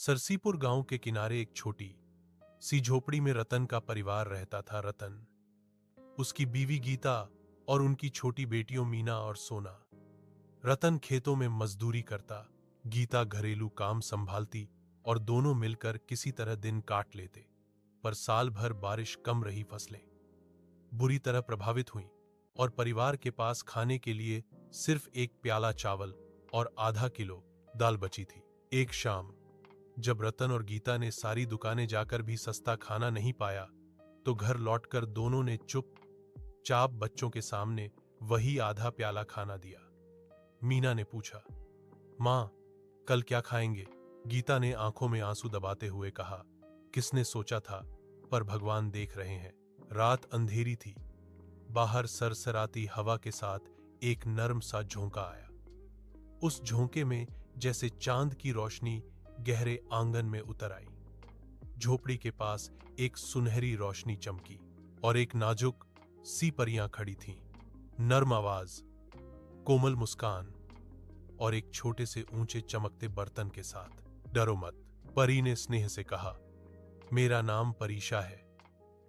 सरसीपुर गांव के किनारे एक छोटी सी झोपड़ी में रतन का परिवार रहता था। रतन, उसकी बीवी गीता और उनकी छोटी बेटियों मीना और सोना। रतन खेतों में मजदूरी करता, गीता घरेलू काम संभालती और दोनों मिलकर किसी तरह दिन काट लेते। पर साल भर बारिश कम रही, फसलें बुरी तरह प्रभावित हुईं और परिवार के पास खाने के लिए सिर्फ एक प्याला चावल और आधा किलो दाल बची थी। एक शाम जब रतन और गीता ने सारी दुकानें जाकर भी सस्ता खाना नहीं पाया, तो घर लौटकर दोनों ने चुपचाप बच्चों के सामने वही आधा प्याला खाना दिया। मीना ने पूछा, माँ, कल क्या खाएंगे? गीता ने आंखों में आंसू दबाते हुए कहा, किसने सोचा था, पर भगवान देख रहे हैं। रात अंधेरी थी। बाहर सरसराती हवा के साथ एक नर्म सा झोंका आया। उस झोंके में जैसे चांद की रोशनी गहरे आंगन में उतर आई। झोपड़ी के पास एक सुनहरी रोशनी चमकी और एक नाजुक सी परियां खड़ी थीं। नर्म आवाज, कोमल मुस्कान और एक छोटे से ऊंचे चमकते बर्तन के साथ। डरो मत, परी ने स्नेह से कहा। मेरा नाम परीशा है।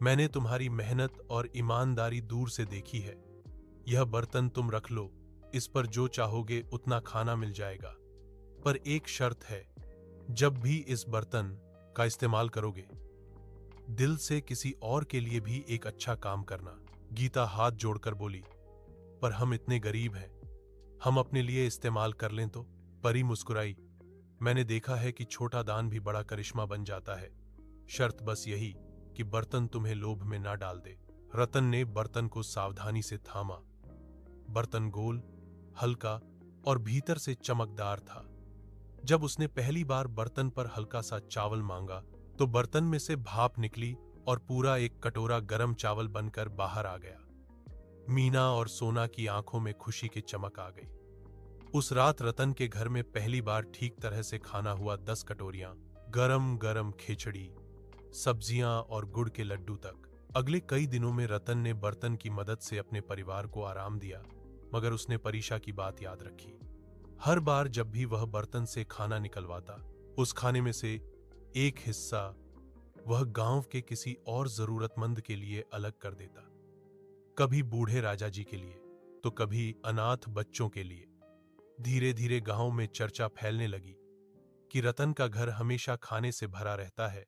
मैंने तुम्हारी मेहनत और ईमानदारी दूर से देखी है। यह बर्तन तुम रख लो, इस पर जो चाहोगे उतना खाना मिल जाएगा। पर एक शर्त है, जब भी इस बर्तन का इस्तेमाल करोगे, दिल से किसी और के लिए भी एक अच्छा काम करना। गीता हाथ जोड़कर बोली, पर हम इतने गरीब हैं, हम अपने लिए इस्तेमाल कर लें तो? परी मुस्कुराई, मैंने देखा है कि छोटा दान भी बड़ा करिश्मा बन जाता है। शर्त बस यही कि बर्तन तुम्हें लोभ में ना डाल दे। रतन ने बर्तन को सावधानी से थामा। बर्तन गोल, हल्का और भीतर से चमकदार था। जब उसने पहली बार बर्तन पर हल्का सा चावल मांगा, तो बर्तन में से भाप निकली और पूरा एक कटोरा गरम चावल बनकर बाहर आ गया। मीना और सोना की आंखों में खुशी की चमक आ गई। उस रात रतन के घर में पहली बार ठीक तरह से खाना हुआ। 10 कटोरियां, गरम गरम खिचड़ी, सब्जियां और गुड़ के लड्डू तक। अगले कई दिनों में रतन ने बर्तन की मदद से अपने परिवार को आराम दिया, मगर उसने परीशा की बात याद रखी। हर बार जब भी वह बर्तन से खाना निकलवाता, उस खाने में से एक हिस्सा वह गांव के किसी और जरूरतमंद के लिए अलग कर देता। कभी बूढ़े राजा जी के लिए, तो कभी अनाथ बच्चों के लिए। धीरे धीरे गांव में चर्चा फैलने लगी कि रतन का घर हमेशा खाने से भरा रहता है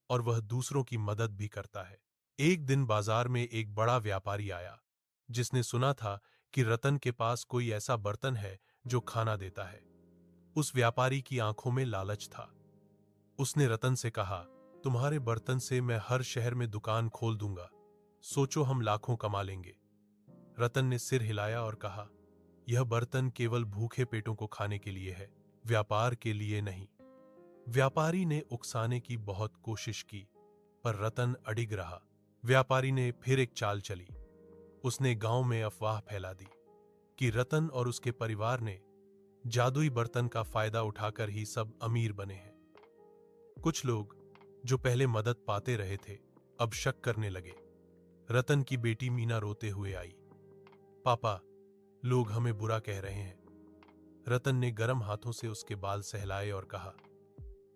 और वह दूसरों की मदद भी करता है। एक दिन बाजार में एक बड़ा व्यापारी आया, जिसने सुना था कि रतन के पास कोई ऐसा बर्तन है जो खाना देता है। उस व्यापारी की आंखों में लालच था। उसने रतन से कहा, तुम्हारे बर्तन से मैं हर शहर में दुकान खोल दूंगा, सोचो हम लाखों कमा लेंगे। रतन ने सिर हिलाया और कहा, यह बर्तन केवल भूखे पेटों को खाने के लिए है, व्यापार के लिए नहीं। व्यापारी ने उकसाने की बहुत कोशिश की, पर रतन अडिग रहा। व्यापारी ने फिर एक चाल चली। उसने गांव में अफवाह फैला दी कि रतन और उसके परिवार ने जादुई बर्तन का फायदा उठाकर ही सब अमीर बने हैं। कुछ लोग जो पहले मदद पाते रहे थे, अब शक करने लगे। रतन की बेटी मीना रोते हुए आई, पापा, लोग हमें बुरा कह रहे हैं। रतन ने गर्म हाथों से उसके बाल सहलाए और कहा,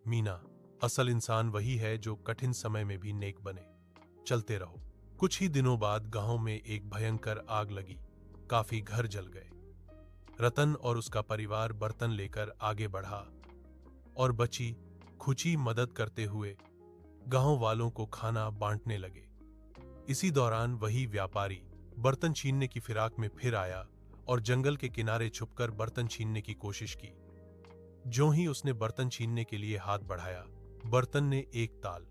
मीना, असल इंसान वही है जो कठिन समय में भी नेक बने। चलते रहो। कुछ ही दिनों बाद गांव में एक भयंकर आग लगी। काफी घर जल गए। रतन और उसका परिवार बर्तन लेकर आगे बढ़ा और बची खुची मदद करते हुए गांव वालों को खाना बांटने लगे। इसी दौरान वही व्यापारी बर्तन छीनने की फिराक में फिर आया और जंगल के किनारे छुपकर बर्तन छीनने की कोशिश की। ज्यों ही उसने बर्तन छीनने के लिए हाथ बढ़ाया, बर्तन ने एक ताल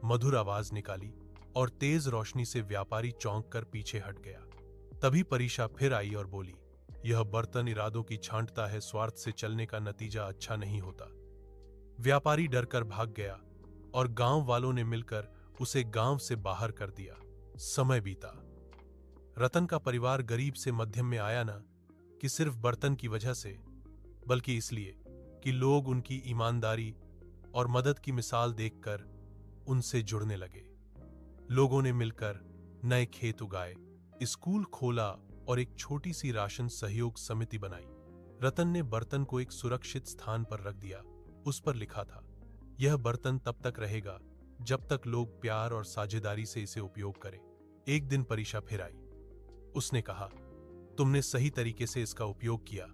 मधुर आवाज निकाली और तेज रोशनी से व्यापारी चौंक कर पीछे हट गया। तभी परीशा फिर आई और बोली, यह बर्तन इरादों की छांटता है, स्वार्थ से चलने का नतीजा अच्छा नहीं होता। व्यापारी डरकर भाग गया और गांव वालों ने मिलकर उसे गांव से बाहर कर दिया। समय बीता। रतन का परिवार गरीब से मध्यम में आया ना कि सिर्फ बर्तन की वजह से, बल्कि इसलिए कि लोग उनकी ईमानदारी और मदद की मिसाल देखकर उनसे जुड़ने लगे। लोगों ने मिलकर नए खेत उगाए, स्कूल खोला और एक छोटी सी राशन सहयोग समिति बनाई। रतन ने बर्तन को एक सुरक्षित स्थान पर रख दिया। उस पर लिखा था, यह बर्तन तब तक रहेगा जब तक लोग प्यार और साझेदारी से इसे उपयोग करें। एक दिन परीक्षा फिर आई। उसने कहा, तुमने सही तरीके से इसका उपयोग किया।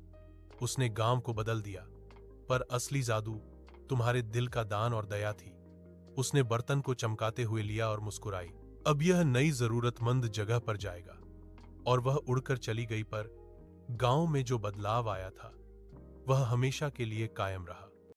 उसने गांव को बदल दिया। पर असली जादू तुम्हारे दिल का दान और दया थी। उसने बर्तन को चमकाते हुए लिया और मुस्कुराई। अब यह नई जरूरतमंद जगह पर जाएगा। और वह उड़कर चली गई, पर गांव में जो बदलाव आया था वह हमेशा के लिए कायम रहा।